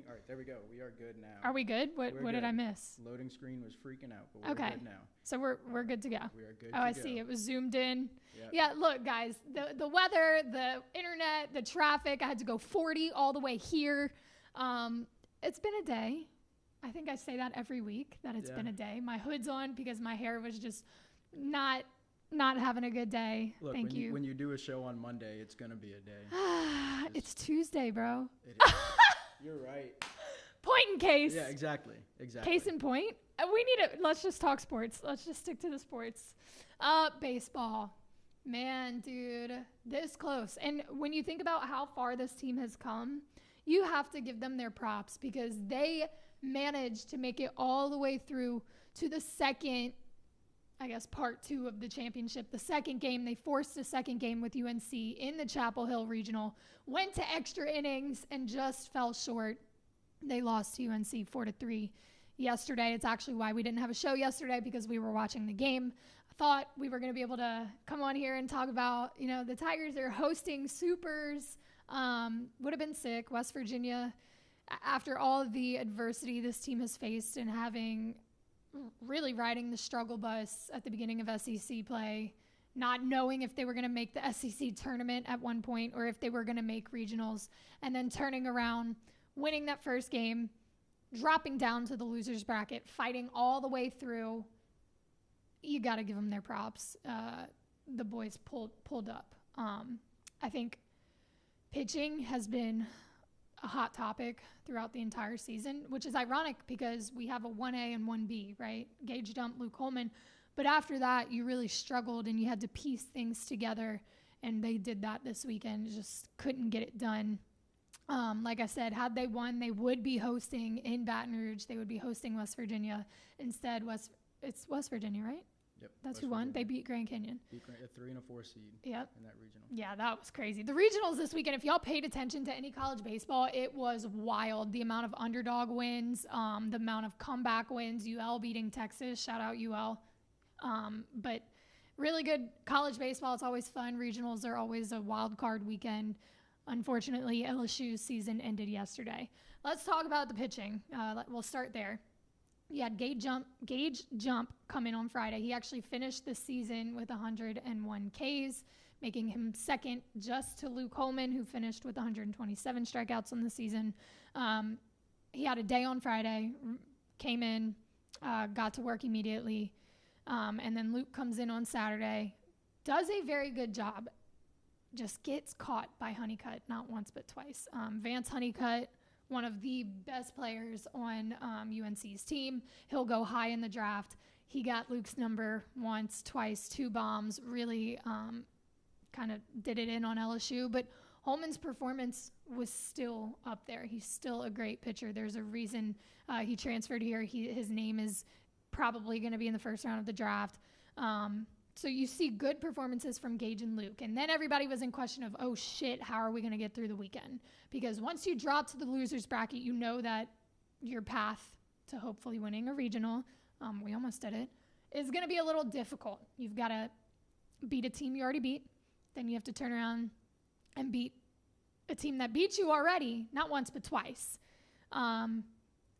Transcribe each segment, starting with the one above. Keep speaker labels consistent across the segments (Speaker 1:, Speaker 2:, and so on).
Speaker 1: All right, there we go. We are good now.
Speaker 2: Are we good? What did I miss?
Speaker 1: Loading screen was freaking out, but we're good now.
Speaker 2: So we're good to go.
Speaker 1: We are good
Speaker 2: to go. I see. It was zoomed in.
Speaker 1: Yep.
Speaker 2: Yeah, look, guys, the weather, the internet, the traffic, I had to go 40 all the way here. It's been a day. I think I say that every week, that it's been a day. My hood's on because my hair was just not having a good day.
Speaker 1: Look,
Speaker 2: Thank you.
Speaker 1: When you do a show on Monday, it's going to be a day.
Speaker 2: It's Tuesday, bro.
Speaker 1: It is. You're right.
Speaker 2: Point in case.
Speaker 1: Yeah, exactly.
Speaker 2: Case in point. Let's just talk sports. Let's just stick to the sports. Baseball. Man, dude, this close. And when you think about how far this team has come, you have to give them their props because they managed to make it all the way through to the second, I guess, part 2 of the championship. The second game, they forced a second game with UNC in the Chapel Hill Regional, went to extra innings and just fell short. They lost to UNC 4-3 yesterday. It's actually why we didn't have a show yesterday, because we were watching the game. I thought we were going to be able to come on here and talk about, the Tigers are hosting Supers. Would have been sick. West Virginia, after all of the adversity this team has faced and having really riding the struggle bus at the beginning of SEC play, not knowing if they were going to make the SEC tournament at one point or if they were going to make regionals, and then turning around, winning that first game, dropping down to the losers bracket, fighting all the way through. You got to give them their props. The boys pulled up. I think pitching has been a hot topic throughout the entire season, which is ironic because we have a 1A and 1B, right? Gage Jump, Luke Holman. But after that, you really struggled and you had to piece things together, and they did that this weekend. Just couldn't get it done. Like I said, had they won, they would be hosting in Baton Rouge. They would be hosting West Virginia. Instead, it's West Virginia, right?
Speaker 1: Yep.
Speaker 2: That's who won. They beat Grand Canyon.
Speaker 1: Beat a 3 and a 4 seed.
Speaker 2: Yep.
Speaker 1: In that regional.
Speaker 2: Yeah, that was crazy. The regionals this weekend, if y'all paid attention to any college baseball, it was wild. The amount of underdog wins, the amount of comeback wins, UL beating Texas. Shout out UL. But really good college baseball. It's always fun. Regionals are always a wild card weekend. Unfortunately, LSU's season ended yesterday. Let's talk about the pitching. We'll start there. You had Gage Jump come in on Friday. He actually finished the season with 101 Ks, making him second just to Luke Holman, who finished with 127 strikeouts on the season. He had a day on Friday, came in, got to work immediately. And then Luke comes in on Saturday, does a very good job, just gets caught by Honeycutt, not once but twice. Vance Honeycutt, one of the best players on UNC's team. He'll go high in the draft. He got Luke's number once, twice, 2 bombs, really kind of did it in on LSU. But Holman's performance was still up there. He's still a great pitcher. There's a reason he transferred here. His name is probably going to be in the first round of the draft. So you see good performances from Gage and Luke. And then everybody was in question of, oh, shit, how are we going to get through the weekend? Because once you drop to the losers bracket, you know that your path to hopefully winning a regional, we almost did it, is going to be a little difficult. You've got to beat a team you already beat. Then you have to turn around and beat a team that beat you already, not once but twice.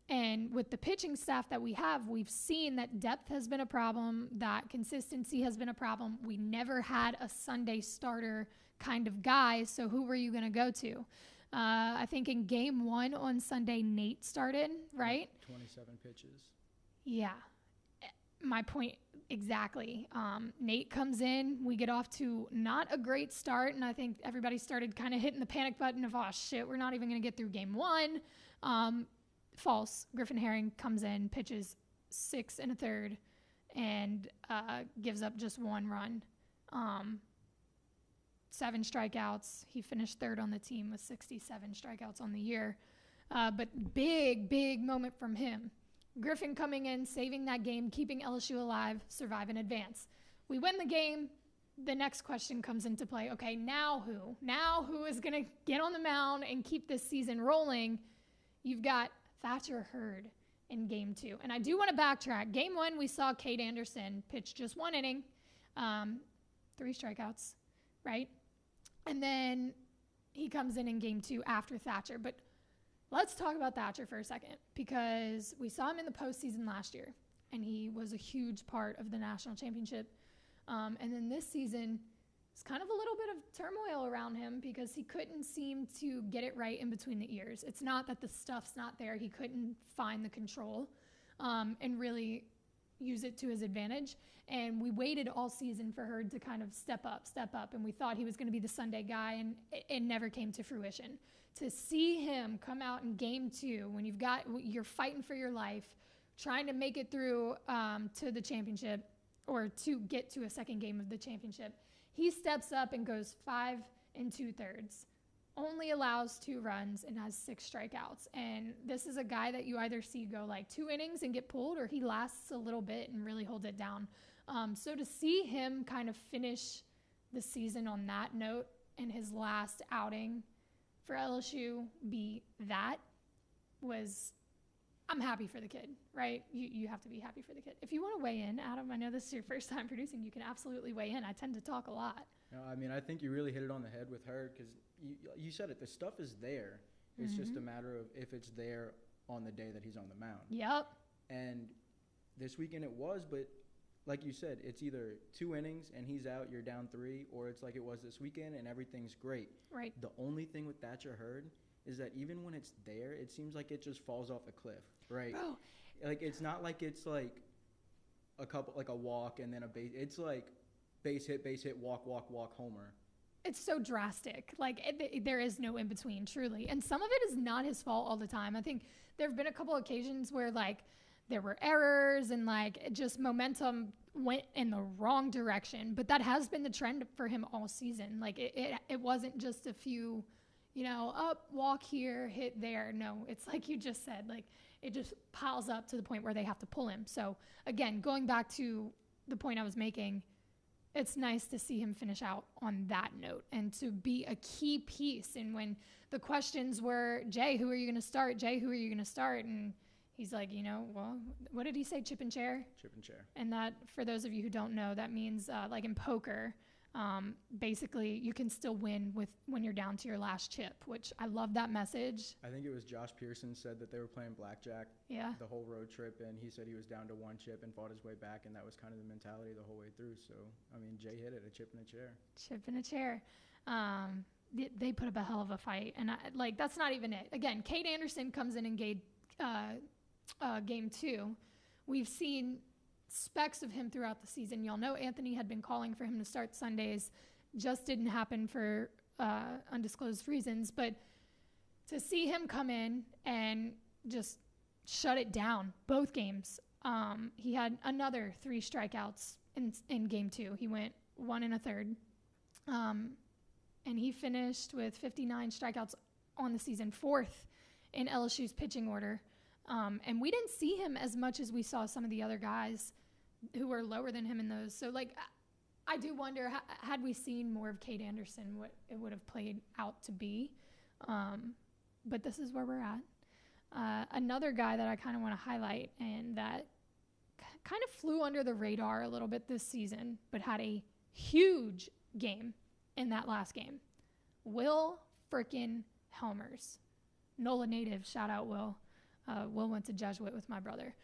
Speaker 2: And with the pitching staff that we have, we've seen that depth has been a problem, that consistency has been a problem. We never had a Sunday starter kind of guy, so who were you going to go to? I think in game 1 on Sunday, Nate started, right?
Speaker 1: 27 pitches.
Speaker 2: Yeah, my point exactly. Nate comes in, we get off to not a great start, and I think everybody started kind of hitting the panic button of, oh, shit, we're not even going to get through game 1. False. Griffin Herring comes in, pitches 6 1/3, and gives up just 1 run. 7 strikeouts. He finished 3rd on the team with 67 strikeouts on the year. But big moment from him. Griffin coming in, saving that game, keeping LSU alive, survive and advance. We win the game. The next question comes into play. Okay, now who? Now who is going to get on the mound and keep this season rolling? You've got Thatcher Hurd in game 2. And I do want to backtrack. Game 1, we saw Cade Anderson pitch just 1 inning, 3 strikeouts, right? And then he comes in game 2 after Thatcher. But Let's talk about Thatcher for a second, because we saw him in the postseason last year, and he was a huge part of the national championship. And then this season, it's kind of a little bit of turmoil around him because he couldn't seem to get it right in between the ears. It's not that the stuff's not there. He couldn't find the control and really use it to his advantage. And we waited all season for Hurd to kind of step up. And we thought he was going to be the Sunday guy, and it never came to fruition. To see him come out in game 2 when you're fighting for your life, trying to make it through to the championship or to get to a second game of the championship, he steps up and goes 5 2/3, only allows 2 runs and has 6 strikeouts. And this is a guy that you either see go like 2 innings and get pulled, or he lasts a little bit and really holds it down. So to see him kind of finish the season on that note and his last outing for LSU be that was, I'm happy for the kid, right? You have to be happy for the kid. If you want to weigh in, Adam, I know this is your first time producing. You can absolutely weigh in. I tend to talk a lot.
Speaker 1: No, I mean, I think you really hit it on the head with Hurd because you said it. The stuff is there. It's just a matter of if it's there on the day that he's on the mound.
Speaker 2: Yep.
Speaker 1: And this weekend it was, but like you said, it's either 2 innings and he's out, you're down 3, or it's like it was this weekend and everything's great.
Speaker 2: Right.
Speaker 1: The only thing with Thatcher Hurd is that even when it's there, it seems like it just falls off a cliff, right?
Speaker 2: Bro.
Speaker 1: Like, it's not like it's like a walk and then a base. It's like base hit, walk, homer.
Speaker 2: It's so drastic. Like, there is no in between, truly. And some of it is not his fault all the time. I think there have been a couple occasions where, like, there were errors and, like, just momentum went in the wrong direction. But that has been the trend for him all season. Like, it wasn't just a few, up, walk here, hit there. No, it's like you just said. Like, it just piles up to the point where they have to pull him. So, again, going back to the point I was making, it's nice to see him finish out on that note and to be a key piece. And when the questions were, Jay, who are you going to start? Jay, who are you going to start? And he's like, well, what did he say? Chip and chair?
Speaker 1: Chip and chair.
Speaker 2: And that, for those of you who don't know, that means like in poker, basically you can still win when you're down to your last chip, which I love that message.
Speaker 1: I think it was Josh Pearson said that they were playing blackjack the whole road trip, and he said he was down to 1 chip and fought his way back, and that was kind of the mentality the whole way through. So, I mean, Jay hit it, a chip and a chair.
Speaker 2: Chip and a chair. They put up a hell of a fight, and that's not even it. Again, Cade Anderson comes in game 2. We've seen specks of him throughout the season. Y'all know Anthony had been calling for him to start Sundays. Just didn't happen for undisclosed reasons. But to see him come in and just shut it down both games. He had another 3 strikeouts in game 2. He went 1 1/3. And he finished with 59 strikeouts on the season, 4th in LSU's pitching order. And we didn't see him as much as we saw some of the other guys who were lower than him in those. So, I do wonder, had we seen more of Cade Anderson, what it would have played out to be. But this is where we're at. Another guy that I kind of want to highlight and that kind of flew under the radar a little bit this season, but had a huge game in that last game. Will frickin' Helmers. NOLA native, shout out Will. Will went to Jesuit with my brother.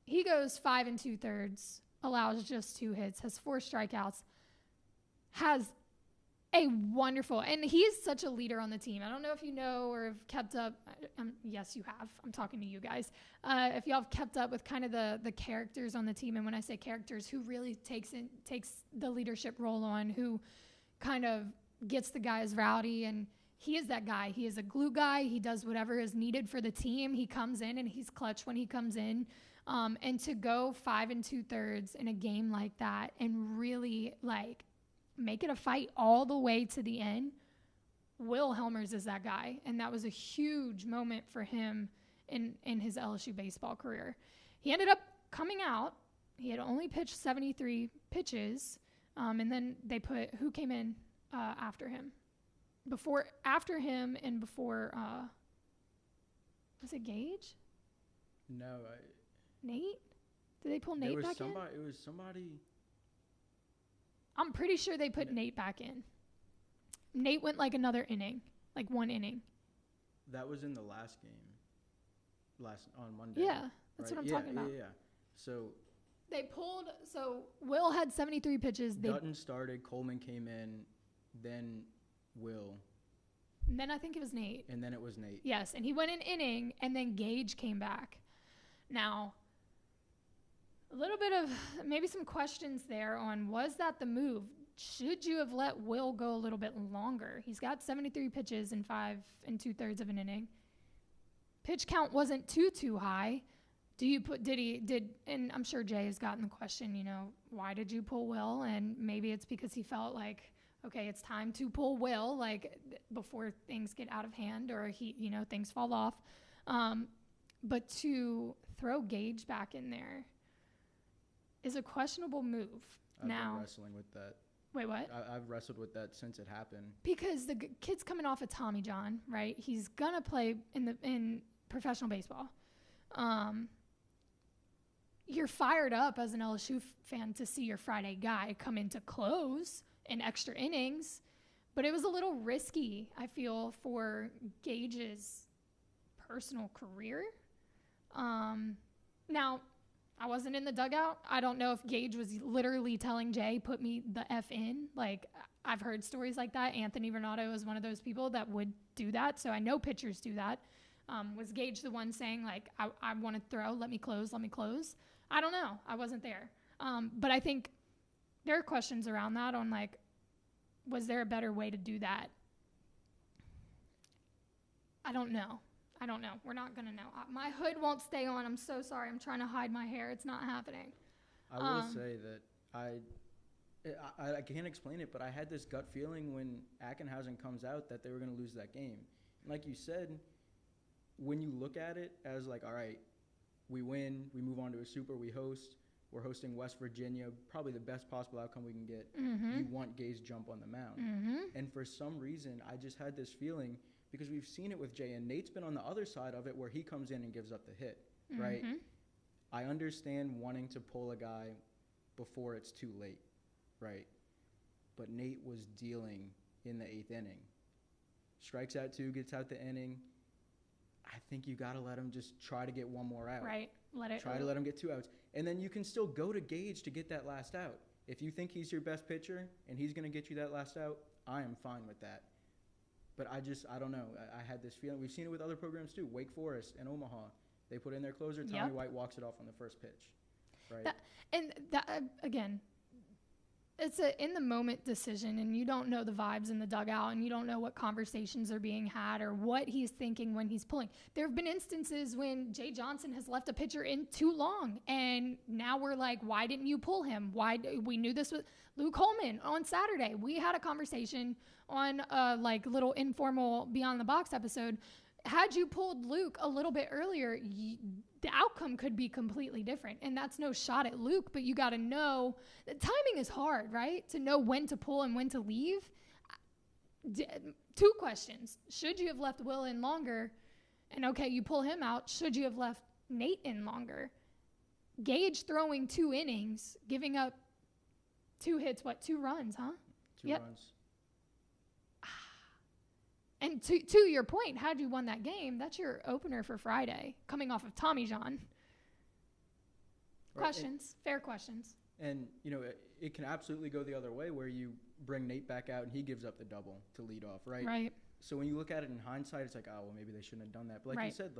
Speaker 2: He goes 5 2/3, allows just 2 hits, has 4 strikeouts, has a wonderful, and he is such a leader on the team. I don't know if you know or have kept up. Yes, you have. I'm talking to you guys. If y'all have kept up with kind of the characters on the team, and when I say characters, who really takes the leadership role on, who kind of gets the guys rowdy, and he is that guy. He is a glue guy. He does whatever is needed for the team. He comes in and he's clutch when he comes in. And to go 5 2/3 in a game like that and really make it a fight all the way to the end, Will Helmers is that guy. And that was a huge moment for him in his LSU baseball career. He ended up coming out. He had only pitched 73 pitches. And then they who came in after him? After him and before, was it Gage?
Speaker 1: No.
Speaker 2: Nate? Did they pull Nate back in?
Speaker 1: It was somebody.
Speaker 2: I'm pretty sure they put Nate back in. Nate went another inning, 1 inning.
Speaker 1: That was in the last game, on Monday.
Speaker 2: Yeah, that's what I'm talking about.
Speaker 1: Yeah. So
Speaker 2: they pulled. So Will had 73 pitches.
Speaker 1: Dutton started. Coleman came in, then Will.
Speaker 2: And then I think it was Nate.
Speaker 1: And then it was Nate.
Speaker 2: Yes, and he went an inning, and then Gage came back. Now, a little bit of maybe some questions there on, was that the move? Should you have let Will go a little bit longer? He's got 73 pitches in 5 2/3 of an inning. Pitch count wasn't too high. And I'm sure Jay has gotten the question, why did you pull Will? And maybe it's because he felt like, okay, it's time to pull Will, like before things get out of hand or things fall off. But to throw Gage back in there is a questionable move.
Speaker 1: I've been wrestling with that.
Speaker 2: Wait, what?
Speaker 1: I've wrestled with that since it happened.
Speaker 2: Because the kid's coming off of Tommy John, right? He's gonna play in professional baseball. You're fired up as an LSU fan to see your Friday guy come in to close in extra innings, but it was a little risky, I feel, for Gage's personal career. Now, I wasn't in the dugout. I don't know if Gage was literally telling Jay, put me the F in. Like, I've heard stories like that. Anthony Renato is one of those people that would do that, so I know pitchers do that. Was Gage the one saying, like, I want to throw, let me close? I don't know. I wasn't there. But I think there are questions around that on, like, was there a better way to do that? I don't know. We're not going to know. My hood won't stay on. I'm so sorry. I'm trying to hide my hair. It's not happening.
Speaker 1: I will say that I can't explain it, but I had this gut feeling when Ackenhausen comes out that they were going to lose that game. Like you said, when you look at it as like, all right, we win, we move on to a super, we're hosting West Virginia, probably the best possible outcome we can get.
Speaker 2: Mm-hmm.
Speaker 1: You want Gage Jump on the mound.
Speaker 2: Mm-hmm.
Speaker 1: And for some reason, I just had this feeling, because we've seen it with Jay, and Nate's been on the other side of it where he comes in and gives up the hit, right?
Speaker 2: Mm-hmm.
Speaker 1: I understand wanting to pull a guy before it's too late, right? But Nate was dealing in the 8th inning. Strikes out 2, gets out the inning. I think you got to let him just try to get one more out.
Speaker 2: Right.
Speaker 1: Try to let him get 2 outs. And then you can still go to Gage to get that last out. If you think he's your best pitcher and he's going to get you that last out, I am fine with that. But I don't know. I had this feeling. We've seen it with other programs too. Wake Forest and Omaha. They put in their closer. Tommy White walks it off on the first pitch. Right.
Speaker 2: Again, it's a in-the-moment decision, and you don't know the vibes in the dugout, and you don't know what conversations are being had or what he's thinking when he's pulling. There have been instances when Gage Johnson has left a pitcher in too long, and now we're like, why didn't you pull him? We knew this with Luke Holman on Saturday. We had a conversation on a little informal Beyond the Box episode. Had you pulled Luke a little bit earlier, the outcome could be completely different. And that's no shot at Luke, but you got to know that timing is hard, right? To know when to pull and when to leave. 2 questions. Should you have left Will in longer? And okay, you pull him out. Should you have left Nate in longer? Gage throwing 2 innings, giving up 2 hits, 2 runs, huh?
Speaker 1: 2 runs.
Speaker 2: And to your point, had you won that game, that's your opener for Friday, coming off of Tommy John. Right. Questions, fair questions.
Speaker 1: And, it can absolutely go the other way where you bring Nate back out and he gives up the double to lead off, right?
Speaker 2: Right.
Speaker 1: So when you look at it in hindsight, it's like, oh, well, maybe they shouldn't have done that. But like you said,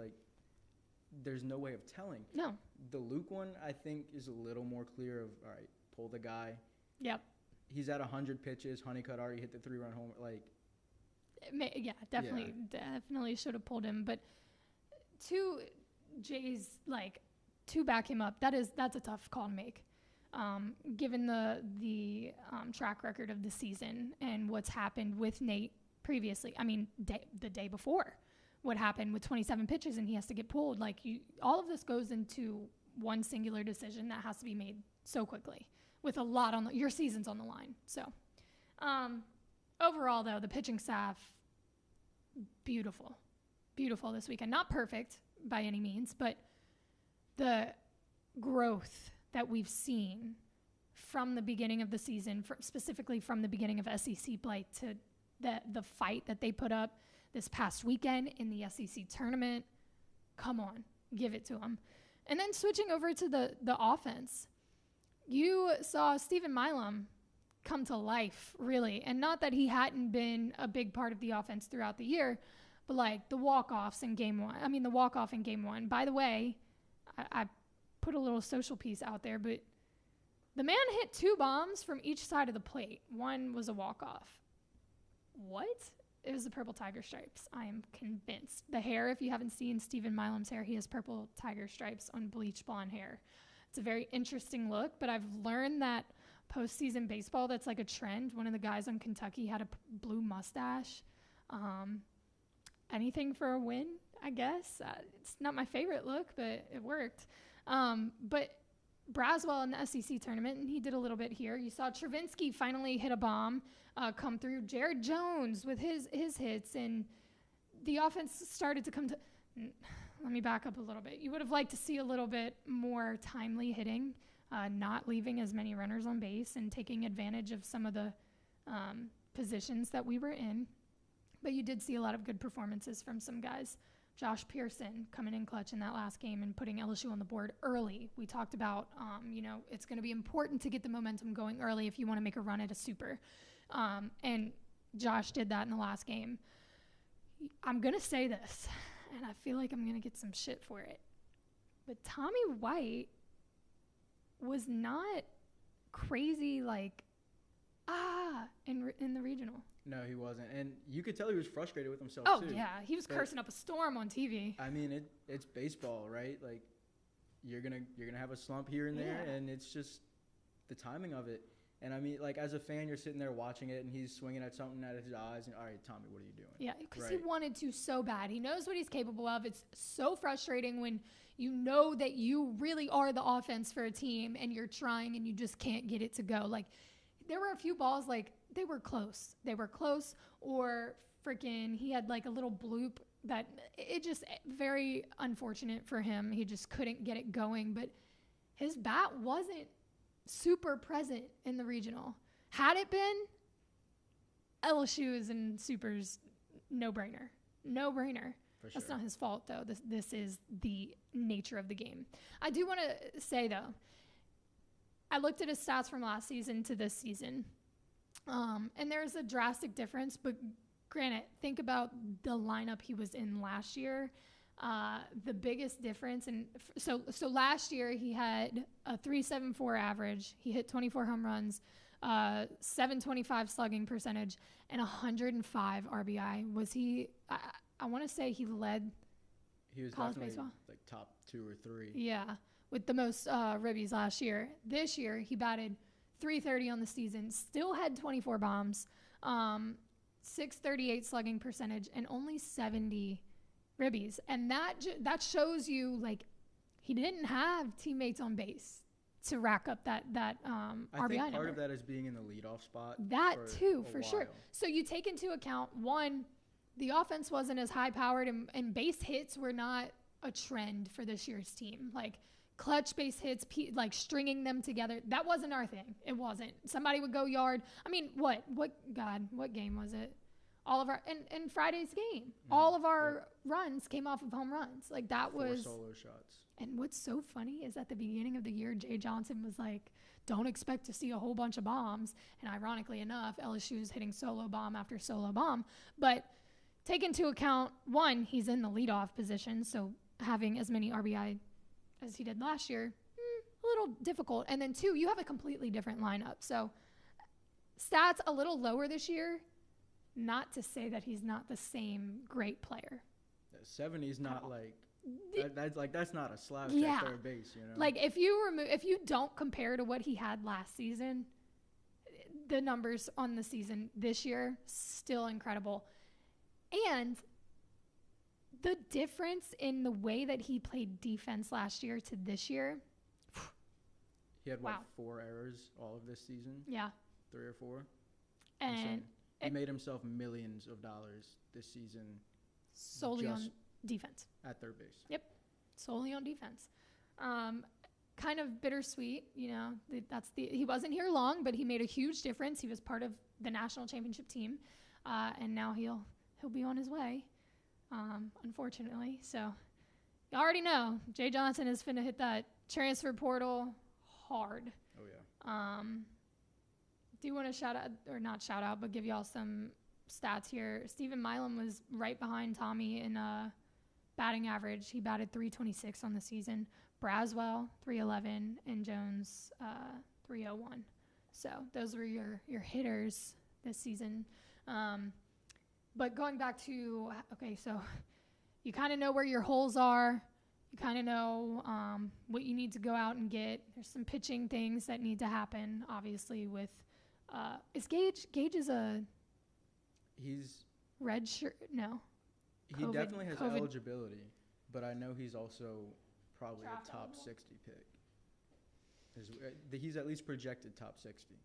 Speaker 1: there's no way of telling.
Speaker 2: No.
Speaker 1: The Luke one, I think, is a little more clear of, all right, pull the guy.
Speaker 2: Yep.
Speaker 1: He's at 100 pitches. Honeycutt already hit the 3-run homer.
Speaker 2: Definitely should have pulled him. But to Jay's, to back him up, that's a tough call to make. Given the track record of the season and what's happened with Nate previously. I mean, the day before, what happened with 27 pitches and he has to get pulled. All of this goes into one singular decision that has to be made so quickly with a lot on your season's on the line. So, overall, though, the pitching staff, beautiful this weekend. Not perfect by any means, but the growth that we've seen from the beginning of the season, specifically from the beginning of SEC play to the fight that they put up, this past weekend in the SEC tournament. Come on, give it to him. And then switching over to the offense, you saw Stephen Milam come to life, really. And not that he hadn't been a big part of the offense throughout the year, but like the walk-offs in game one. I mean, the walk-off in game one. By the way, I put a little social piece out there, but the man hit 2 bombs from each side of the plate. One was a walk-off. What? It was the purple tiger stripes. I am convinced. The hair, if you haven't seen Stephen Milam's hair, he has purple tiger stripes on bleach blonde hair. It's a very interesting look, but I've learned that postseason baseball, that's like a trend. One of the guys on Kentucky had a blue mustache. Anything for a win, I guess. It's not my favorite look, but it worked. But Braswell in the SEC tournament, and he did a little bit here. You saw Travinski finally hit a bomb come through. Jared Jones with his hits, and the offense started to come to. Let me back up a little bit. You would have liked to see a little bit more timely hitting, not leaving as many runners on base and taking advantage of some of the positions that we were in. But you did see a lot of good performances from some guys. Josh Pearson coming in clutch in that last game and putting LSU on the board early. We talked about, it's going to be important to get the momentum going early if you want to make a run at a super. And Josh did that in the last game. I'm going to say this, and I feel like I'm going to get some shit for it. But Tommy White was not crazy in the regional.
Speaker 1: No, he wasn't. And you could tell he was frustrated with himself, too.
Speaker 2: Oh, yeah. He was cursing up a storm on TV.
Speaker 1: I mean, it's baseball, right? Like, you're gonna have a slump here and there, and it's just the timing of it. And, I mean, like, as a fan, you're sitting there watching it, and he's swinging at something out of his eyes. And, all right, Tommy, what are you doing? Yeah,
Speaker 2: because he wanted to so bad. He knows what he's capable of. It's so frustrating when you know that you really are the offense for a team, and you're trying, and you just can't get it to go. Like, there were a few balls, like, they were close. Or freaking he had like a little bloop that it just very unfortunate for him. He just couldn't get it going, but his bat wasn't super present in the regional. Had it been, LSU's and Supers, no-brainer. For sure. That's not his fault, though. This is the nature of the game. I do want to say, though, I looked at his stats from last season to this season. And there's a drastic difference, but granted, think about the lineup he was in last year. The biggest difference, and so last year he had a 3.74 average. He hit 24 home runs, 725 slugging percentage, and 105 RBI. Was he? I want to say he led.
Speaker 1: He was
Speaker 2: college
Speaker 1: definitely
Speaker 2: baseball.
Speaker 1: Like top 2 or 3.
Speaker 2: Yeah, with the most ribbies last year. This year he batted .330 on the season, still had 24 bombs, 638 slugging percentage, and only 70 ribbies. And that shows you, like, he didn't have teammates on base to rack up that RBI number.
Speaker 1: I think part of that is being in the leadoff spot.
Speaker 2: That too, for sure. So you take into account, one, the offense wasn't as high-powered, and base hits were not a trend for this year's team. Like, clutch base hits, like stringing them together. That wasn't our thing. It wasn't. Somebody would go yard. I mean, what game was it? All of our, and Friday's game, all of our runs came off of home runs. Like, that
Speaker 1: 4
Speaker 2: was
Speaker 1: solo shots.
Speaker 2: And what's so funny is at the beginning of the year, Gage Johnson was like, don't expect to see a whole bunch of bombs. And ironically enough, LSU's hitting solo bomb after solo bomb. But take into account, one, he's in the leadoff position. So having as many RBI as he did last year, a little difficult. And then 2, you have a completely different lineup. So stats a little lower this year, not to say that he's not the same great player.
Speaker 1: 70's not that's not a slouch at third base, you know.
Speaker 2: Like, if you don't compare to what he had last season, the numbers on the season this year still incredible. And the difference in the way that he played defense last year to this year.
Speaker 1: He had, 4 errors all of this season?
Speaker 2: Yeah.
Speaker 1: 3 or 4?
Speaker 2: And
Speaker 1: he made himself millions of dollars this season.
Speaker 2: Solely on defense.
Speaker 1: At third base.
Speaker 2: Yep. Solely on defense. Kind of bittersweet, you know. He wasn't here long, but he made a huge difference. He was part of the national championship team. And now he'll he'll be on his way, unfortunately. So you already know Gage Johnson is finna hit that transfer portal hard.
Speaker 1: Oh, yeah.
Speaker 2: Do you want to shout out, or not shout out, but give y'all some stats here? Stephen Milam was right behind Tommy in batting average. He batted .326 on the season. Braswell, .311, and Jones, .301. So those were your hitters this season. But going back to, okay, so you kind of know where your holes are. You kind of know what you need to go out and get. There's some pitching things that need to happen, obviously, with is Gage is
Speaker 1: he's
Speaker 2: red shirt? No.
Speaker 1: He definitely has eligibility, but I know he's also probably a top 60 pick. He's at least projected top 60.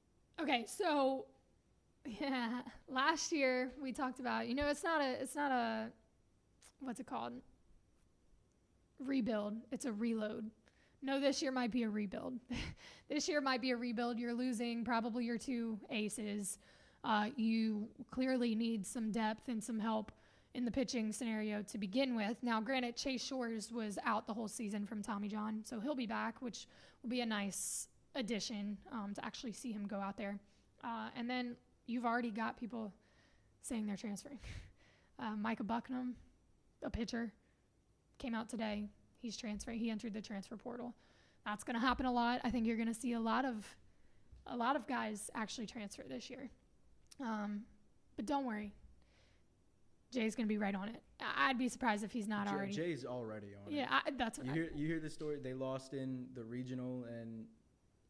Speaker 2: Okay, so yeah, last year we talked about, it's not a what's it called? Rebuild. It's a reload. No, this year might be a rebuild. This year might be a rebuild. You're losing probably your two aces. You clearly need some depth and some help in the pitching scenario to begin with. Now, granted, Chase Shores was out the whole season from Tommy John, so he'll be back, which will be a nice addition to actually see him go out there. And then you've already got people saying they're transferring. Micah Bucknam, a pitcher, came out today. He's transferring. He entered the transfer portal. That's going to happen a lot. I think you're going to see a lot of guys actually transfer this year. But don't worry. Jay's going to be right on it. I'd be surprised if he's not already.
Speaker 1: Jay's already on it.
Speaker 2: Yeah, that's what
Speaker 1: you hear the story. They lost in the regional, and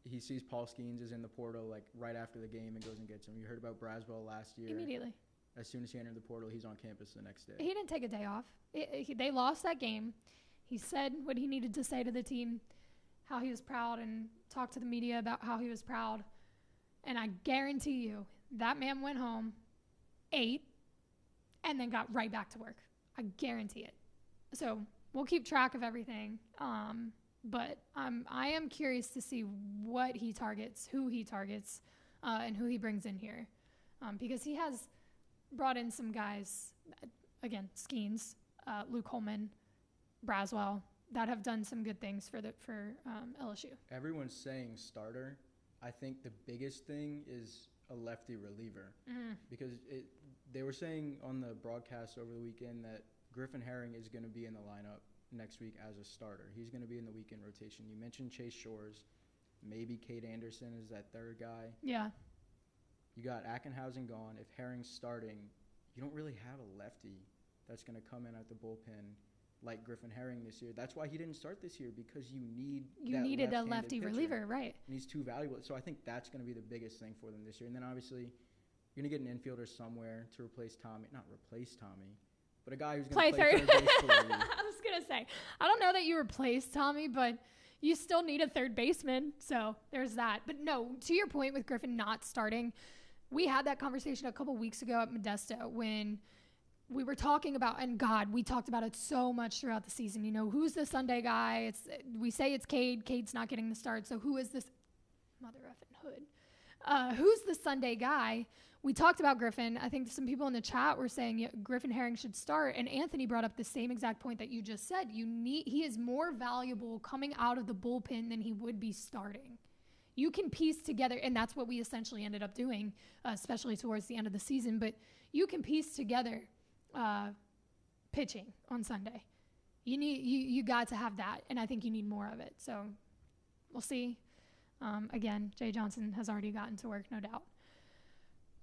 Speaker 1: he sees Paul Skeens is in the portal like right after the game and goes and gets him. You heard about Braswell last year.
Speaker 2: Immediately.
Speaker 1: As soon as he entered the portal, he's on campus the next day.
Speaker 2: He didn't take a day off. They lost that game. He said what he needed to say to the team, how he was proud, and talked to the media about how he was proud. And I guarantee you, that man went home, ate, and then got right back to work. I guarantee it. So we'll keep track of everything. But I am curious to see what he targets, who he targets, and who he brings in here. Because he has brought in some guys, again, Skeens, Luke Holman, Braswell, that have done some good things for LSU.
Speaker 1: Everyone's saying starter. I think the biggest thing is a lefty reliever. Because they were saying on the broadcast over the weekend that Griffin Herring is going to be in the lineup next week as a starter. He's going to be in the weekend rotation. You mentioned Chase Shores. Maybe Cade Anderson is that third guy.
Speaker 2: Yeah.
Speaker 1: You got Ackenhausen gone. If Herring's starting, you don't really have a lefty that's going to come in at the bullpen like Griffin Herring this year. That's why he didn't start this year, because you needed a lefty
Speaker 2: reliever, right?
Speaker 1: And he's too valuable. So I think that's going to be the biggest thing for them this year. And then obviously you're going to get an infielder somewhere to replace Tommy. Not replace Tommy, but a guy who's going to play third base for you.
Speaker 2: I was going to say, I don't know that you replace Tommy, but you still need a third baseman. So there's that. But no, to your point with Griffin not starting, we had that conversation a couple weeks ago at Modesto when we were talking about, and God, we talked about it so much throughout the season. Who's the Sunday guy? We say it's Cade. Cade's not getting the start. So who is this mother effing Hood? Who's the Sunday guy? We talked about Griffin. I think some people in the chat were saying Griffin Herring should start, and Anthony brought up the same exact point that you just said. He is more valuable coming out of the bullpen than he would be starting. You can piece together, and that's what we essentially ended up doing, especially towards the end of the season. But you can piece together pitching on Sunday. You got to have that, and I think you need more of it. So we'll see. Again, Jay Johnson has already gotten to work, no doubt.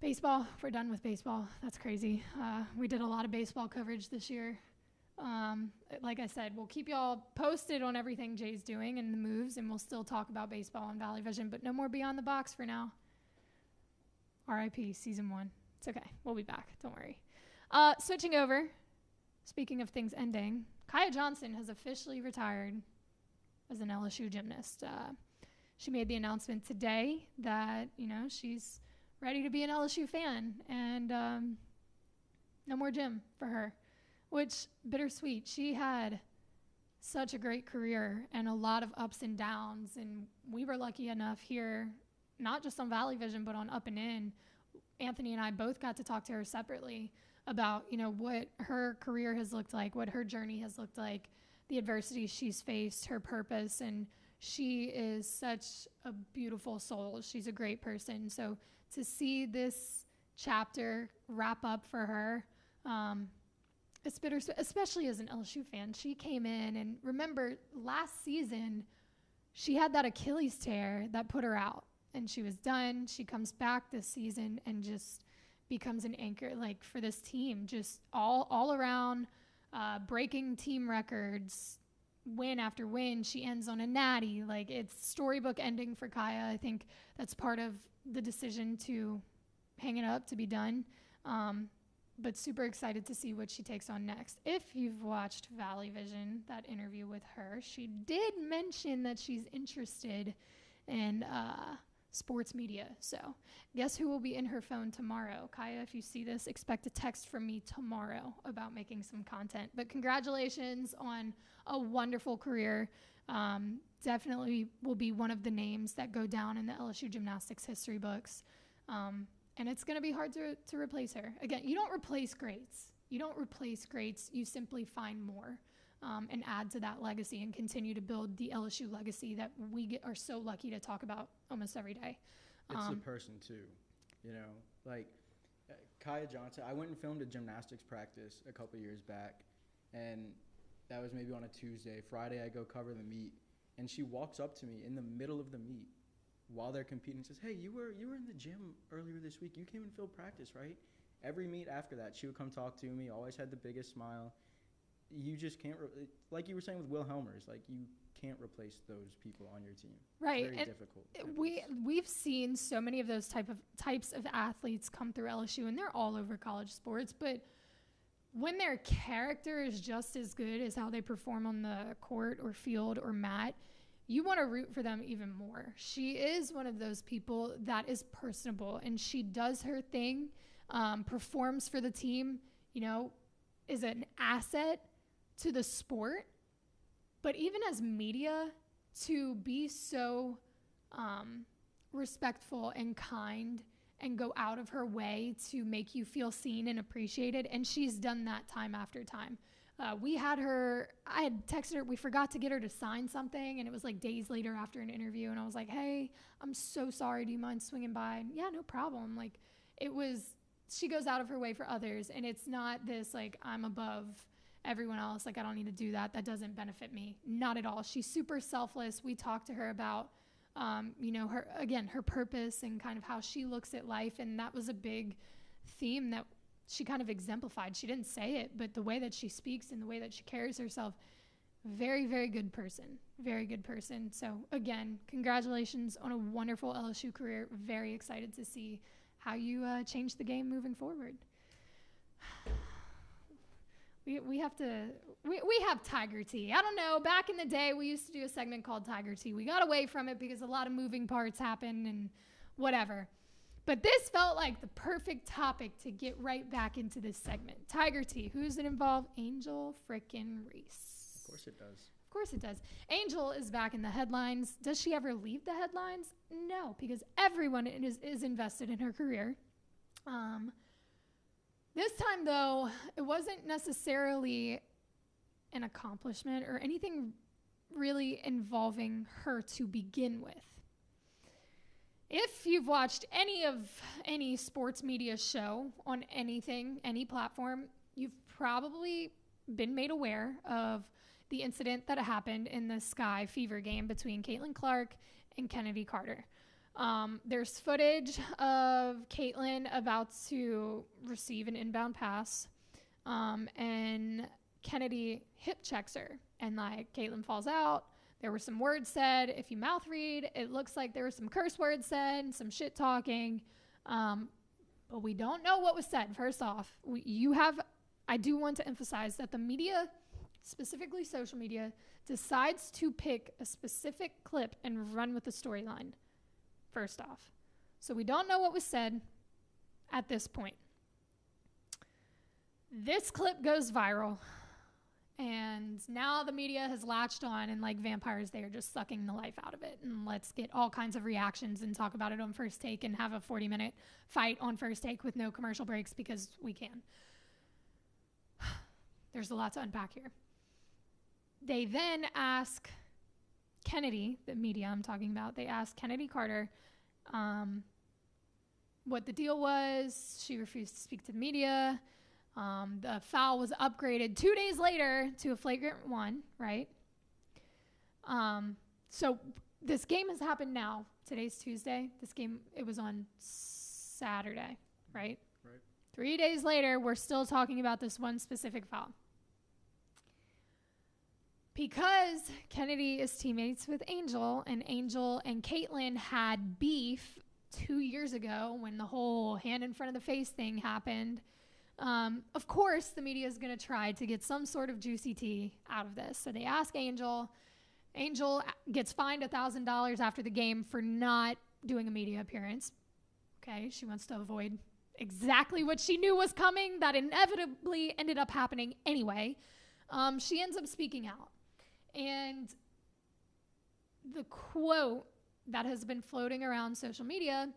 Speaker 2: Baseball, we're done with baseball. That's crazy. We did a lot of baseball coverage this year. Like I said, we'll keep y'all posted on everything Jay's doing and the moves, and we'll still talk about baseball on Valley Vision, but no more Beyond the Box for now. RIP season 1. It's okay. We'll be back. Don't worry. Switching over, speaking of things ending, Kiya Johnson has officially retired as an LSU gymnast. She made the announcement today that, she's ready to be an LSU fan, and no more gym for her, which bittersweet. She had such a great career and a lot of ups and downs, and we were lucky enough here, not just on Valley Vision, but on Up and In. Anthony and I both got to talk to her separately about, what her career has looked like, what her journey has looked like, the adversity she's faced, her purpose, and she is such a beautiful soul. She's a great person. So to see this chapter wrap up for her, it's bittersweet, especially as an LSU fan. She came in, and remember, last season, she had that Achilles tear that put her out, and she was done. She comes back this season and just becomes an anchor, for this team, just all around, breaking team records, win after win. She ends on a natty. It's storybook ending for Kiya. I think that's part of the decision to hang it up, to be done. But super excited to see what she takes on next. If you've watched Valley Vision, that interview with her, she did mention that she's interested in sports media. So guess who will be in her phone tomorrow? Kiya, if you see this, expect a text from me tomorrow about making some content. But congratulations on a wonderful career. Definitely will be one of the names that go down in the LSU Gymnastics history books. And it's going to be hard to replace her. Again, you don't replace greats. You simply find more and add to that legacy and continue to build the LSU legacy that we are so lucky to talk about almost every day.
Speaker 1: It's the person, too. Kiya Johnson, I went and filmed a gymnastics practice a couple years back, and that was maybe on a Tuesday. Friday, I go cover the meet, and she walks up to me in the middle of the meet while they're competing and says, "Hey, you were in the gym earlier this week. You came and filmed practice, right?" Every meet after that, she would come talk to me, always had the biggest smile. You just can't, like you were saying with Will Helmers, you can't replace those people on your team.
Speaker 2: Right.
Speaker 1: It's very difficult.
Speaker 2: We've seen so many of those types of athletes come through LSU, and they're all over college sports, but when their character is just as good as how they perform on the court or field or mat, you want to root for them even more. She is one of those people that is personable, and she does her thing, performs for the team, is an asset to the sport. But even as media, to be so respectful and kind and go out of her way to make you feel seen and appreciated, and she's done that time after time. I had texted her, we forgot to get her to sign something, and it was days later after an interview, and I was like, "Hey, I'm so sorry, do you mind swinging by?" And yeah, no problem. She goes out of her way for others, and it's not this I'm above everyone else, I don't need to do that, that doesn't benefit me. Not at all. She's super selfless. We talked to her about her purpose and kind of how she looks at life, and that was a big theme that she kind of exemplified. She didn't say it, but the way that she speaks and the way that she carries herself, very, very good person. Very good person. So again, congratulations on a wonderful LSU career. Very excited to see how you change the game moving forward. We have Tiger Tea. I don't know, back in the day we used to do a segment called Tiger Tea. We got away from it because a lot of moving parts happened and whatever. But this felt like the perfect topic to get right back into this segment. Tiger Tea. Who's it involve? Angel frickin' Reese.
Speaker 1: Of course it does.
Speaker 2: Of course it does. Angel is back in the headlines. Does she ever leave the headlines? No, because everyone is invested in her career. This time, though, it wasn't necessarily an accomplishment or anything really involving her to begin with. If you've watched any sports media show on anything, any platform, you've probably been made aware of the incident that happened in the Sky Fever game between Caitlin Clark and Cheneddy Carter. There's footage of Caitlin about to receive an inbound pass, and Cheneddy hip checks her, and Caitlin falls out. There were some words said. If you mouth read, it looks like there were some curse words said, some shit talking, but we don't know what was said. First off, I do want to emphasize that the media, specifically social media, decides to pick a specific clip and run with the storyline. First off. So we don't know what was said at this point. This clip goes viral, and now the media has latched on, and like vampires, they are just sucking the life out of it. And let's get all kinds of reactions and talk about it on First Take and have a 40-minute fight on First Take with no commercial breaks because we can. there's a lot to unpack here. They then ask Kennedy, the media I'm talking about, they asked Cheneddy Carter what the deal was. She refused to speak to the media. The foul was upgraded 2 days later to a flagrant one, right? So this game has happened now. Today's Tuesday. This game, it was on Saturday, right?
Speaker 1: Right.
Speaker 2: 3 days later, we're still talking about this one specific foul. Because Kennedy is teammates with Angel and Caitlin had beef 2 years ago when the whole hand in front of the face thing happened, of course the media is going to try to get some sort of juicy tea out of this. So they ask Angel. Angel gets fined $1,000 after the game for not doing a media appearance. Okay, she wants to avoid exactly what she knew was coming that inevitably ended up happening anyway. She ends up speaking out. And the quote that has been floating around social media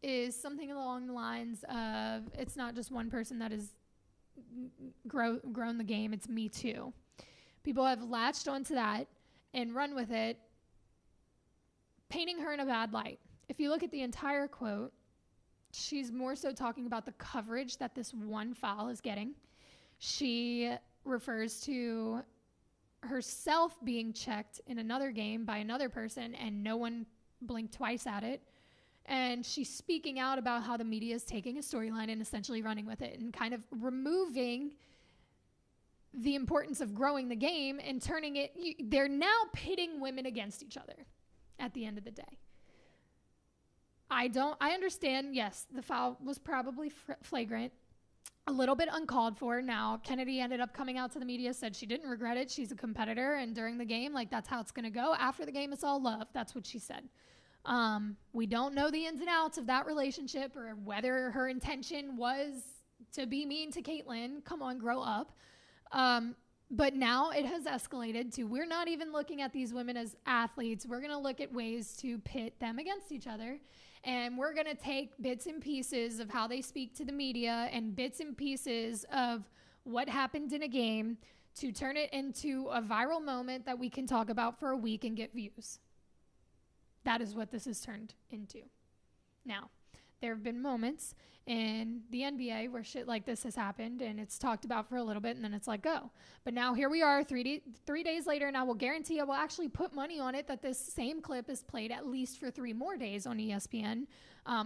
Speaker 2: is something along the lines of, it's not just one person that has grown the game, it's me too. People have latched onto that and run with it, painting her in a bad light. If you look at the entire quote, she's more so talking about the coverage that this one foul is getting. She refers to herself being checked in another game by another person and no one blinked twice at it. And she's speaking out about how the media is taking a storyline and essentially running with it and kind of removing the importance of growing the game and turning it, they're now pitting women against each other at the end of the day. I understand, yes, the foul was probably flagrant, a little bit uncalled for. Now, Kennedy ended up coming out to the media, said she didn't regret it. She's a competitor, and during the game, like, that's how it's going to go. After the game, it's all love. That's what she said. We don't know the ins and outs of that relationship or whether her intention was to be mean to Caitlin. Come on, grow up. But now it has escalated to, we're not even looking at these women as athletes. We're going to look at ways to pit them against each other. And we're going to take bits and pieces of how they speak to the media and bits and pieces of what happened in a game to turn it into a viral moment that we can talk about for a week and get views. That is what this has turned into. Now, there have been moments in the NBA where shit like this has happened and it's talked about for a little bit and then it's like, go. But now here we are 3 days later, and I will guarantee I will actually put money on it that this same clip is played at least for 3 more days on ESPN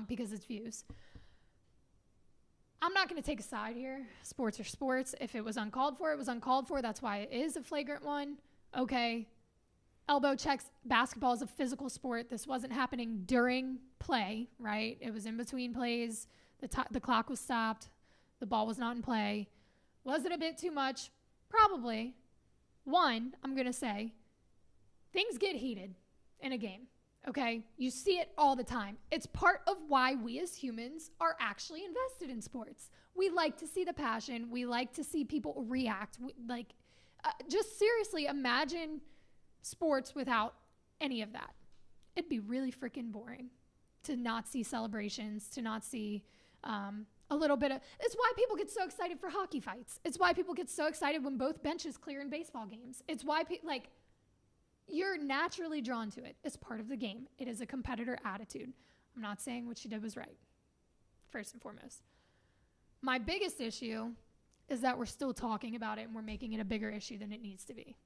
Speaker 2: because it's views. I'm not going to take a side here. Sports are sports. If it was uncalled for, it was uncalled for. That's why it is a flagrant one. Okay. Elbow checks. Basketball is a physical sport. This wasn't happening during play, right? It was in between plays. The clock was stopped. The ball was not in play. Was it a bit too much? Probably. One, I'm going to say, things get heated in a game, okay? You see it all the time. It's part of why we as humans are actually invested in sports. We like to see the passion. We like to see people react. Just seriously, imagine sports without any of that. It'd be really freaking boring to not see celebrations, to not see a little bit of... It's why people get so excited for hockey fights. It's why people get so excited when both benches clear in baseball games. It's why you're naturally drawn to it. It's part of the game. It is a competitor attitude. I'm not saying what she did was right, first and foremost. My biggest issue is that we're still talking about it and we're making it a bigger issue than it needs to be.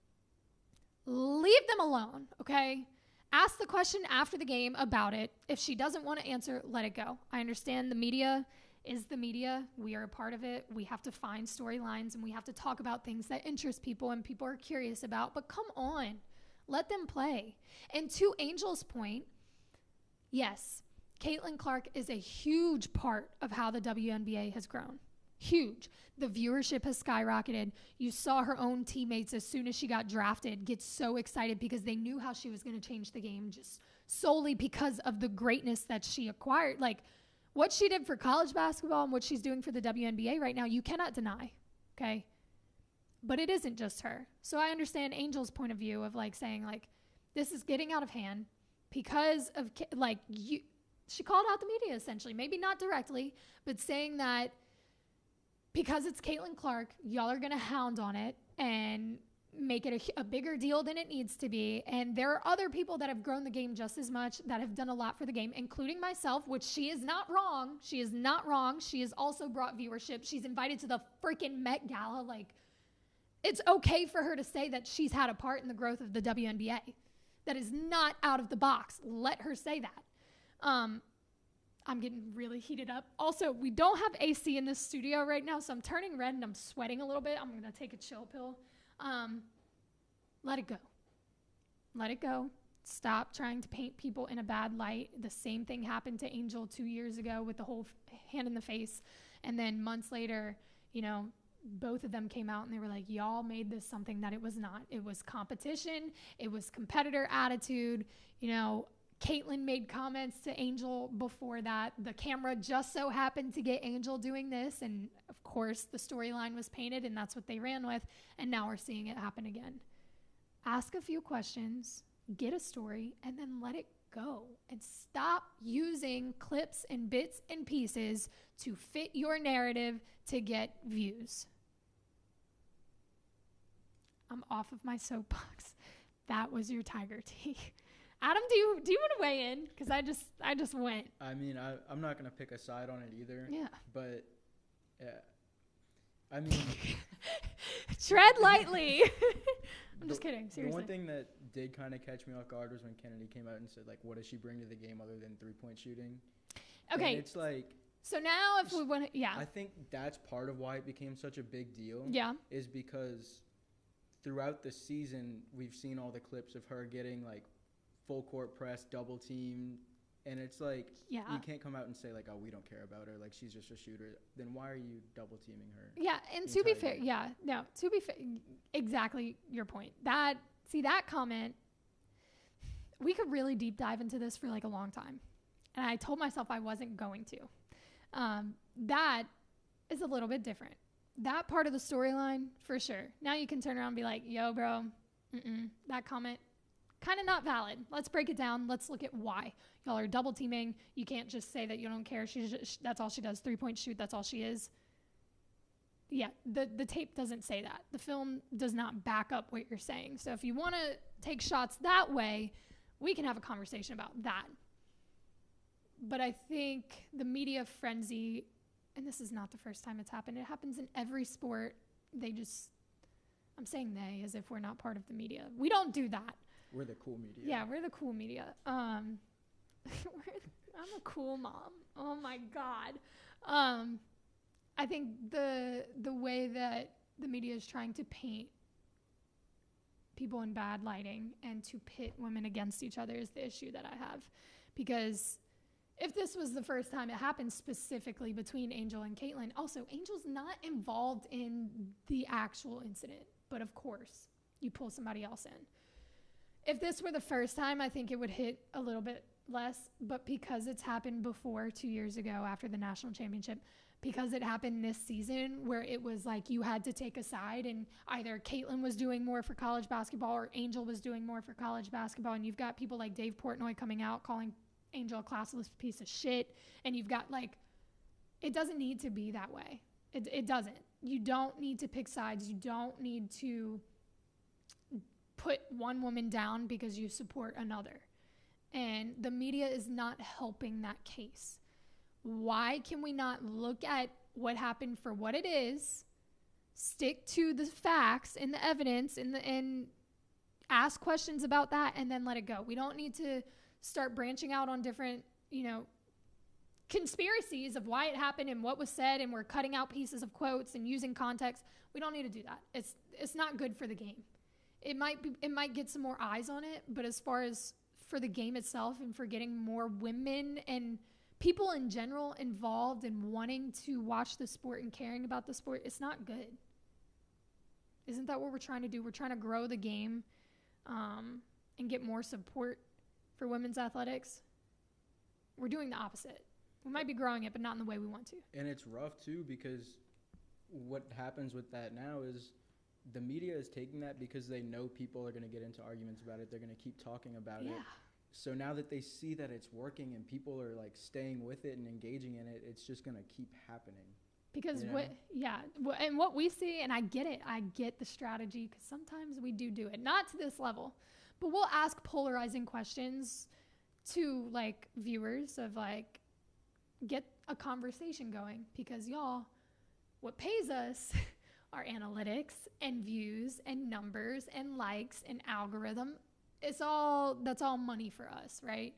Speaker 2: Leave them alone, okay? Ask the question after the game about it. If she doesn't want to answer, let it go. I understand the media is the media. We are a part of it. We have to find storylines and we have to talk about things that interest people and people are curious about. But come on, let them play. And to Angel's point, yes, Caitlin Clark is a huge part of how the WNBA has grown. Huge. The viewership has skyrocketed. You saw her own teammates as soon as she got drafted get so excited because they knew how she was going to change the game just solely because of the greatness that she acquired. Like what she did for college basketball and what she's doing for the WNBA right now, you cannot deny. Okay. But it isn't just her. So I understand Angel's point of view of saying this is getting out of hand because of she called out the media essentially, maybe not directly, but saying that because it's Caitlin Clark, y'all are going to hound on it and make it a bigger deal than it needs to be. And there are other people that have grown the game just as much, that have done a lot for the game, including myself, which she is not wrong. She is not wrong. She has also brought viewership. She's invited to the freaking Met Gala. Like, it's okay for her to say that she's had a part in the growth of the WNBA. That is not out of the box. Let her say that. I'm getting really heated up. Also, we don't have AC in this studio right now, so I'm turning red and I'm sweating a little bit. I'm going to take a chill pill. Let it go. Let it go. Stop trying to paint people in a bad light. The same thing happened to Angel 2 years ago with the whole hand in the face. And then months later, you know, both of them came out and they were like, y'all made this something that it was not. It was competition. It was competitor attitude. You know, Caitlin made comments to Angel before that. The camera just so happened to get Angel doing this. And of course the storyline was painted and that's what they ran with. And now we're seeing it happen again. Ask a few questions, get a story, and then let it go. And stop using clips and bits and pieces to fit your narrative to get views. I'm off of my soapbox. That was your Tiger tea. Adam, do you want to weigh in? Because I just went.
Speaker 1: I mean, I'm not going to pick a side on it either.
Speaker 2: Yeah.
Speaker 1: But, yeah. I mean.
Speaker 2: Tread lightly. I'm just kidding. Seriously.
Speaker 1: The one thing that did kind of catch me off guard was when Cheneddy came out and said, like, what does she bring to the game other than three-point shooting?
Speaker 2: Okay.
Speaker 1: And it's like.
Speaker 2: So now if we want to, yeah.
Speaker 1: I think that's part of why it became such a big deal.
Speaker 2: Yeah.
Speaker 1: Is because throughout the season, we've seen all the clips of her getting, like, full court press, double team, and it's like,
Speaker 2: yeah,
Speaker 1: you can't come out and say like, oh, we don't care about her, like she's just a shooter. Then why are you double teaming her?
Speaker 2: Yeah, and to be fair, yeah, no, to be fair, exactly your point. That comment, we could really deep dive into this for like a long time, and I told myself I wasn't going to. That is a little bit different. That part of the storyline, for sure. Now you can turn around and be like, yo, bro, that comment, kind of not valid. Let's break it down. Let's look at why. Y'all are double teaming. You can't just say that you don't care. That's all she does. 3-point shoot. That's all she is. Yeah, the tape doesn't say that. The film does not back up what you're saying. So if you want to take shots that way, we can have a conversation about that. But I think the media frenzy, and this is not the first time it's happened. It happens in every sport. I'm saying they as if we're not part of the media. We don't do that.
Speaker 1: We're the cool media.
Speaker 2: Yeah, we're the cool media. I'm a cool mom. Oh my God. I think the way that the media is trying to paint people in bad lighting and to pit women against each other is the issue that I have. Because if this was the first time it happened specifically between Angel and Caitlin, also Angel's not involved in the actual incident, but of course you pull somebody else in. If this were the first time, I think it would hit a little bit less, but because it's happened before 2 years ago after the national championship, because it happened this season where it was like you had to take a side and either Caitlin was doing more for college basketball or Angel was doing more for college basketball, and you've got people like Dave Portnoy coming out calling Angel a classless piece of shit, and you've got like, it doesn't need to be that way. It doesn't. You don't need to pick sides. You don't need to put one woman down because you support another. And the media is not helping that case. Why can we not look at what happened for what it is, stick to the facts and the evidence and ask questions about that and then let it go? We don't need to start branching out on different, conspiracies of why it happened and what was said, and we're cutting out pieces of quotes and using context. We don't need to do that. It's not good for the game. It might get some more eyes on it, but as far as for the game itself and for getting more women and people in general involved and wanting to watch the sport and caring about the sport, it's not good. Isn't that what we're trying to do? We're trying to grow the game and get more support for women's athletics. We're doing the opposite. We might be growing it, but not in the way we want to. And
Speaker 1: it's rough, too, because what happens with that now is the media is taking that because they know people are going to get into arguments about it. They're going to keep talking about it. So now that they see that it's working and people are, like, staying with it and engaging in it, it's just going to keep happening.
Speaker 2: Because
Speaker 1: you know?
Speaker 2: And what we see, and I get it. I get the strategy because sometimes we do it. Not to this level, but we'll ask polarizing questions to like viewers of like, get a conversation going because y'all, what pays us are analytics and views and numbers and likes and algorithm. That's all money for us, right?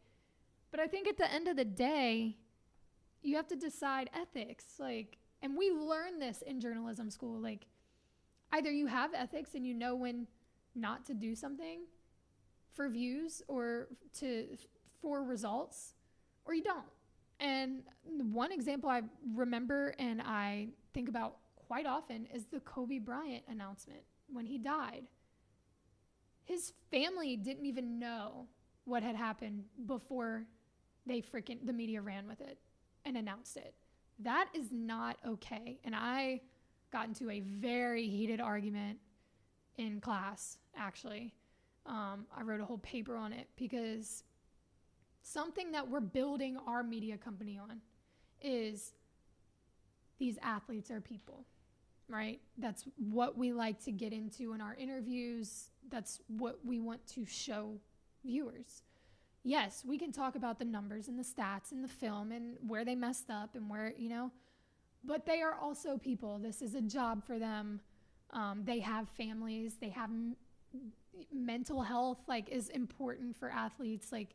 Speaker 2: But I think at the end of the day, you have to decide ethics. Like, and we learn this in journalism school. Like, either you have ethics and you know when not to do something for views or for results, or you don't. And one example I remember and I think about quite often is the Kobe Bryant announcement when he died. His family didn't even know what had happened before the media ran with it and announced it. That is not okay. And I got into a very heated argument in class, actually. I wrote a whole paper on it because something that we're building our media company on is these athletes are people, right? That's what we like to get into in our interviews. That's what we want to show viewers. Yes, we can talk about the numbers and the stats and the film and where they messed up and where, but they are also people. This is a job for them. They have families. They have mental health, like, is important for athletes. Like,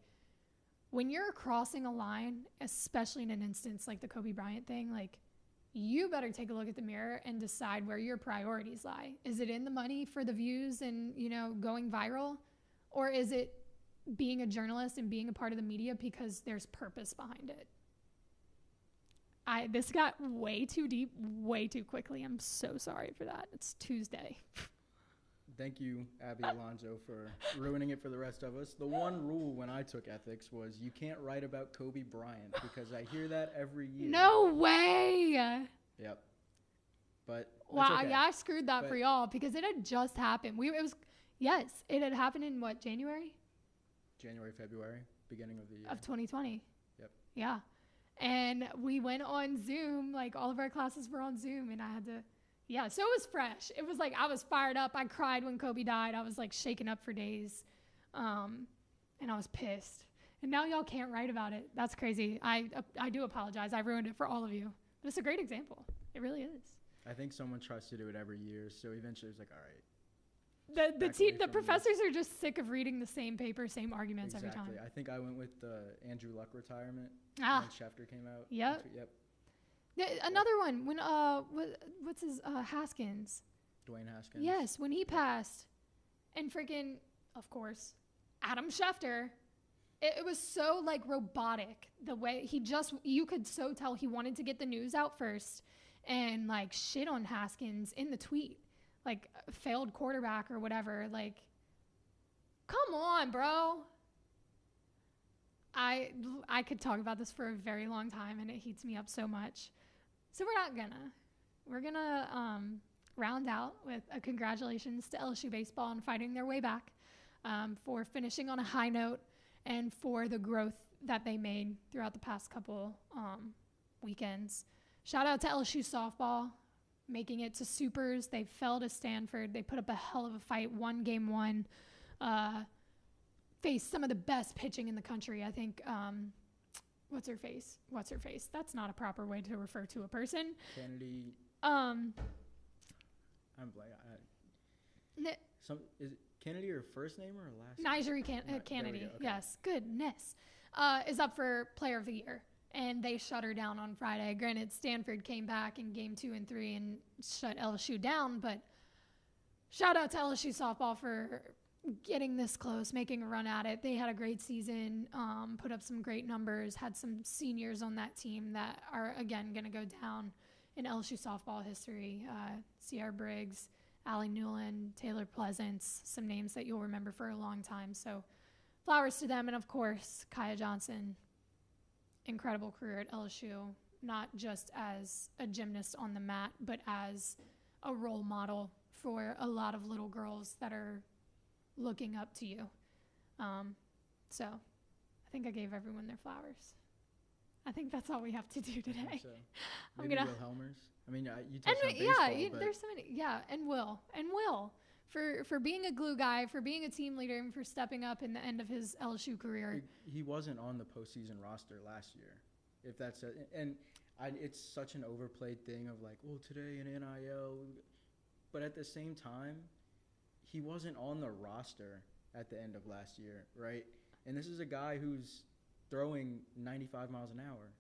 Speaker 2: when you're crossing a line, especially in an instance like the Kobe Bryant thing, like, you better take a look at the mirror and decide where your priorities lie. Is it in the money for the views and, going viral? Or is it being a journalist and being a part of the media because there's purpose behind it? This got way too deep, way too quickly. I'm so sorry for that. It's Tuesday.
Speaker 1: Thank you, Abby Alonso, for ruining it for the rest of us. The one rule when I took ethics was you can't write about Kobe Bryant because I hear that every year.
Speaker 2: No way.
Speaker 1: Yep. But
Speaker 2: wow,
Speaker 1: okay.
Speaker 2: yeah, I screwed that for y'all because it had just happened. It had happened in what, January,
Speaker 1: February, beginning of the year.
Speaker 2: Of 2020.
Speaker 1: Yep.
Speaker 2: Yeah. And we went on Zoom, like all of our classes were on Zoom, and I had to, so it was fresh. It was like I was fired up. I cried when Kobe died. I was like shaken up for days. And I was pissed. And now y'all can't write about it. That's crazy. I do apologize. I ruined it for all of you. But it's a great example. It really is.
Speaker 1: I think someone tries to do it every year, so eventually it's like, all right.
Speaker 2: The professors are just sick of reading the same paper, same arguments every time.
Speaker 1: I think I went with the Andrew Luck retirement when Schefter came out.
Speaker 2: Yep. Another one when what's his Haskins?
Speaker 1: Dwayne Haskins.
Speaker 2: Yes, when he passed, and freaking, of course, Adam Schefter. It was so like robotic the way you could so tell he wanted to get the news out first, and like shit on Haskins in the tweet. Like, failed quarterback or whatever. Like, come on, bro. I could talk about this for a very long time, and it heats me up so much. So we're gonna round out with a congratulations to LSU Baseball on fighting their way back, for finishing on a high note, and for the growth that they made throughout the past couple weekends. Shout out to LSU Softball, making it to supers. They fell to Stanford. They put up a hell of a fight, won game one, faced some of the best pitching in the country. I think, what's her face? That's not a proper way to refer to a person.
Speaker 1: Kennedy.
Speaker 2: I'm
Speaker 1: blank. Is it Kennedy her first name or her last
Speaker 2: name?
Speaker 1: Nigeri
Speaker 2: Kennedy.
Speaker 1: Okay.
Speaker 2: Yes. Goodness. Is up for Player of the Year. And they shut her down on Friday. Granted, Stanford came back in game 2 and 3 and shut LSU down, but shout out to LSU softball for getting this close, making a run at it. They had a great season, put up some great numbers, had some seniors on that team that are, again, going to go down in LSU softball history. Sierra Briggs, Allie Newland, Taylor Pleasance, some names that you'll remember for a long time. So flowers to them. And, of course, Kiya Johnson. Incredible career at LSU, not just as a gymnast on the mat, but as a role model for a lot of little girls that are looking up to you. So I think I gave everyone their flowers. I think that's all we have to do today.
Speaker 1: So. Maybe Will Helmers? I mean, you touched on baseball, but
Speaker 2: there's so many. Yeah, and Will for being a glue guy, for being a team leader, and for stepping up in the end of his LSU career.
Speaker 1: He wasn't on the postseason roster last year, if that's it's such an overplayed thing of like, well, today in NIL, but at the same time, he wasn't on the roster at the end of last year, right? And this is a guy who's throwing 95 miles an hour.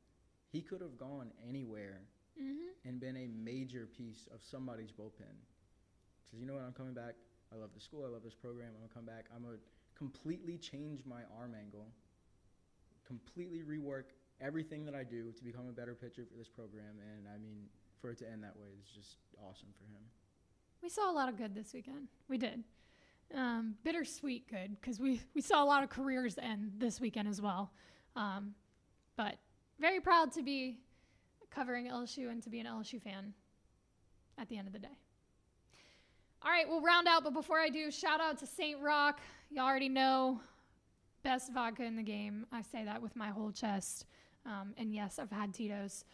Speaker 1: He could have gone anywhere and been a major piece of somebody's bullpen. Says, you know what, I'm coming back. I love the school. I love this program. I'm going to come back. I'm going to completely change my arm angle, completely rework everything that I do to become a better pitcher for this program. And, I mean, for it to end that way is just awesome for him.
Speaker 2: We saw a lot of good this weekend. We did. Bittersweet good, because we saw a lot of careers end this weekend as well. But very proud to be covering LSU and to be an LSU fan at the end of the day. All right, we'll round out, but before I do, shout out to St. Rock. You already know, best vodka in the game. I say that with my whole chest. And yes, I've had Tito's.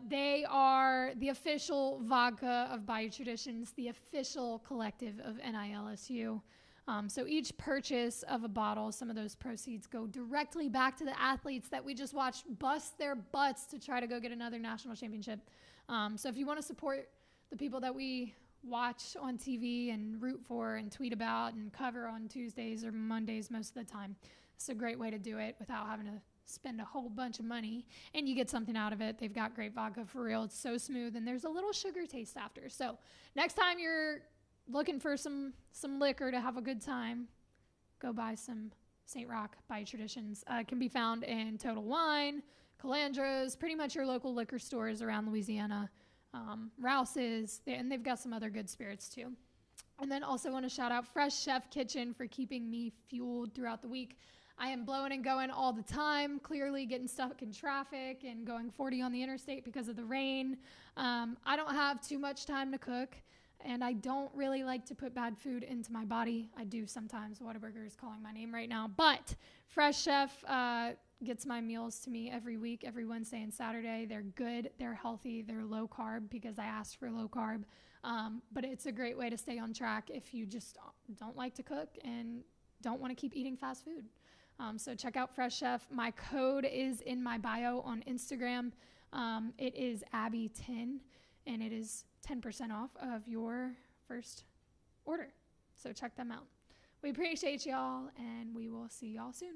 Speaker 2: They are the official vodka of Bayou Traditions, the official collective of NILSU. So each purchase of a bottle, some of those proceeds go directly back to the athletes that we just watched bust their butts to try to go get another national championship. So if you want to support the people that we watch on TV and root for and tweet about and cover on Tuesdays or Mondays most of the time, it's a great way to do it without having to spend a whole bunch of money, and you get something out of it. They've got great vodka for real. It's so smooth, and there's a little sugar taste after. So next time you're looking for some liquor to have a good time, go buy some St. Rock Bayou Traditions. It can be found in Total Wine, Calandras, pretty much your local liquor stores around Louisiana, Rouse's, and they've got some other good spirits too. And then also want to shout out Fresh Chef Kitchen for keeping me fueled throughout the week. I am blowing and going all the time, clearly getting stuck in traffic and going 40 on the interstate because of the rain. I don't have too much time to cook, and I don't really like to put bad food into my body. I do sometimes. Whataburger is calling my name right now. But Fresh Chef gets my meals to me every week, every Wednesday and Saturday. They're good. They're healthy. They're low carb because I asked for low carb. But it's a great way to stay on track if you just don't like to cook and don't want to keep eating fast food. So check out Fresh Chef. My code is in my bio on Instagram. It is Abby10, and it is 10% off of your first order. So check them out. We appreciate y'all, and we will see y'all soon.